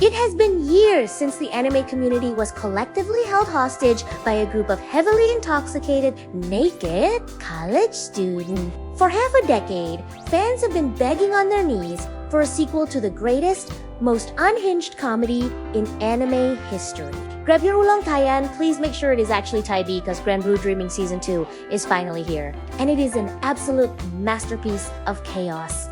It has been years since the anime community was collectively held hostage by a group of heavily intoxicated, naked college students. For half a decade, fans have been begging on their knees for a sequel to the greatest, most unhinged comedy in anime history. Grab your ulong tayan, please make sure it is actually Thai because Grand Blue Dreaming Season 2 is finally here. And it is an absolute masterpiece of chaos.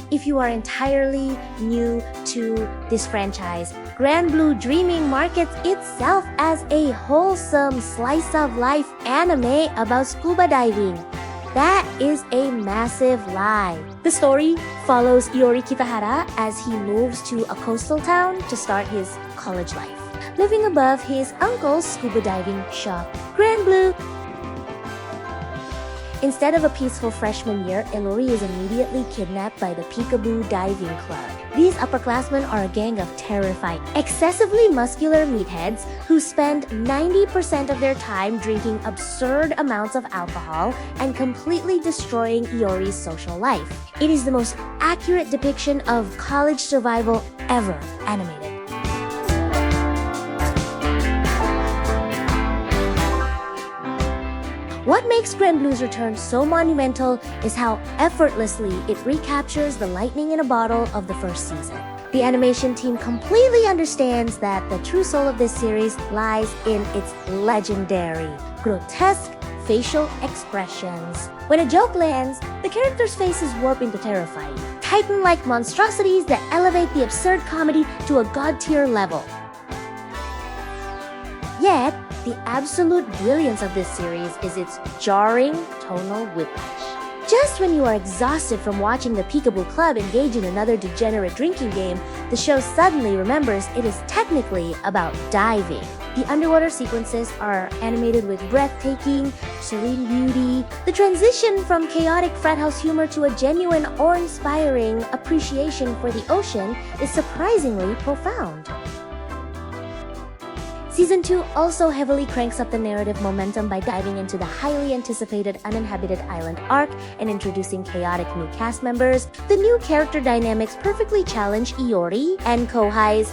If you are entirely new to this franchise, Grand Blue Dreaming markets itself as a wholesome slice of life anime about scuba diving. That is a massive lie. The story follows Iori Kitahara as he moves to a coastal town to start his college life, living above his uncle's scuba diving shop. Grand Blue. Instead of a peaceful freshman year, Elori is immediately kidnapped by the Peekaboo Diving Club. These upperclassmen are a gang of terrifying, excessively muscular meatheads who spend 90% of their time drinking absurd amounts of alcohol and completely destroying Iori's social life. It is the most accurate depiction of college survival ever animated. What makes Grand Blue's return so monumental is how effortlessly it recaptures the lightning in a bottle of the first season. The animation team completely understands that the true soul of this series lies in its legendary, grotesque facial expressions. When a joke lands, the characters' faces warp into terrifying, Titan-like monstrosities that elevate the absurd comedy to a god-tier level. Yet, the absolute brilliance of this series is its jarring tonal whiplash. Just when you are exhausted from watching the Peekaboo Club engage in another degenerate drinking game, the show suddenly remembers it is technically about diving. The underwater sequences are animated with breathtaking, serene beauty. The transition from chaotic frat house humor to a genuine, awe-inspiring appreciation for the ocean is surprisingly profound. Season 2 also heavily cranks up the narrative momentum by diving into the highly anticipated uninhabited island arc and introducing chaotic new cast members. The new character dynamics perfectly challenge Iori and Kohai's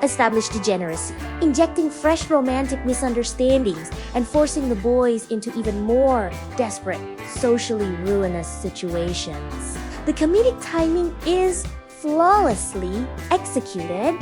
established degeneracy, injecting fresh romantic misunderstandings and forcing the boys into even more desperate, socially ruinous situations. The comedic timing is flawlessly executed.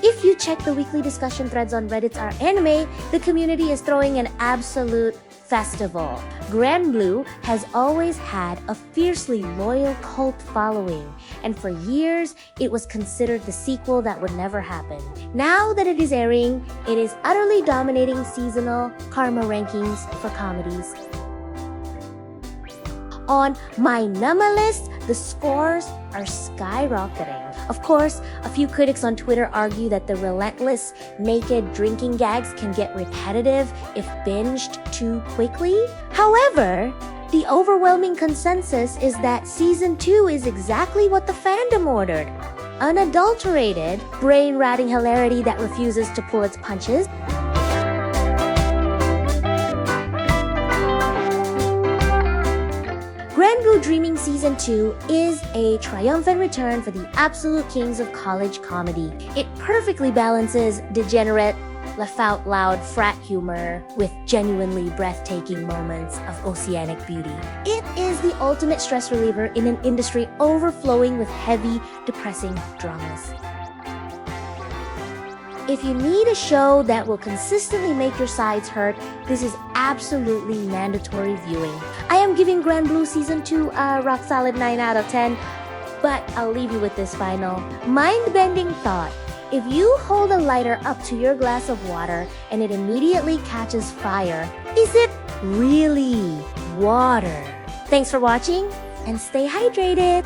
If you check the weekly discussion threads on Reddit's Our Anime, the community is throwing an absolute festival. Grand Blue has always had a fiercely loyal cult following, and for years, it was considered the sequel that would never happen. Now that it is airing, it is utterly dominating seasonal karma rankings for comedies. On my Nama list, the scores are skyrocketing. Of course, a few critics on Twitter argue that the relentless, naked drinking gags can get repetitive if binged too quickly. However, the overwhelming consensus is that Season 2 is exactly what the fandom ordered. Unadulterated, brain-rotting hilarity that refuses to pull its punches. Grand Blue Dreaming Season 2 is a triumphant return for the absolute kings of college comedy. It perfectly balances degenerate, laugh-out-loud frat humor with genuinely breathtaking moments of oceanic beauty. It is the ultimate stress reliever in an industry overflowing with heavy, depressing dramas. If you need a show that will consistently make your sides hurt, this is absolutely mandatory viewing. I am giving Grand Blue Season 2 a rock-solid 9 out of 10, but I'll leave you with this final mind-bending thought. If you hold a lighter up to your glass of water and it immediately catches fire, is it really water? Thanks for watching and stay hydrated!